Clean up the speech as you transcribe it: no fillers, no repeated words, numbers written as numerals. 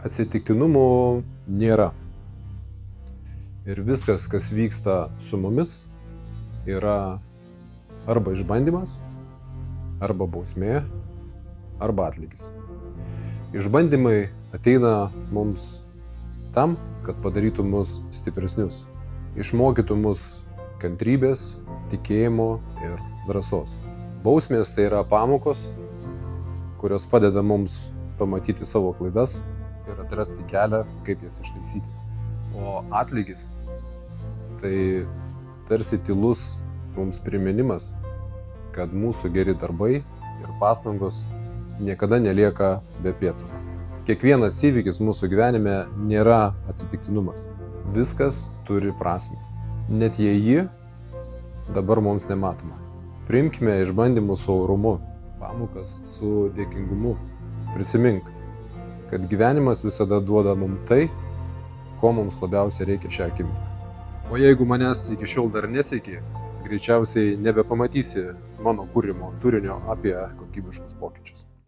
Atsitiktinumų nėra. Ir viskas, kas vyksta su mumis, yra arba išbandymas, arba bausmė, arba atlygis. Išbandymai ateina mums tam, kad padarytų mus stipresnius, išmokytų mus kantrybės, tikėjimo ir drąsos. Bausmės tai yra pamokos, kurios padeda mums pamatyti savo klaidas ir atrasti kelią, kaip jas ištaisyti. O atlygis tai tarsi tylus mums priminimas, kad mūsų geri darbai ir pastangos niekada nelieka be pėdsako. Kiekvienas įvykis mūsų gyvenime nėra atsitiktinumas. Viskas turi prasmę. Net jei ji dabar mums nematoma. Priimkime išbandymus su orumu, pamokas su dėkingumu. Prisimink, kad gyvenimas visada duoda mums tai, ko mums labiausiai reikia šią akimirką. O jeigu manęs iki šiol dar nesieki, greičiausiai nebepamatysi mano kūrimo turinio apie kokybiškus pokyčius.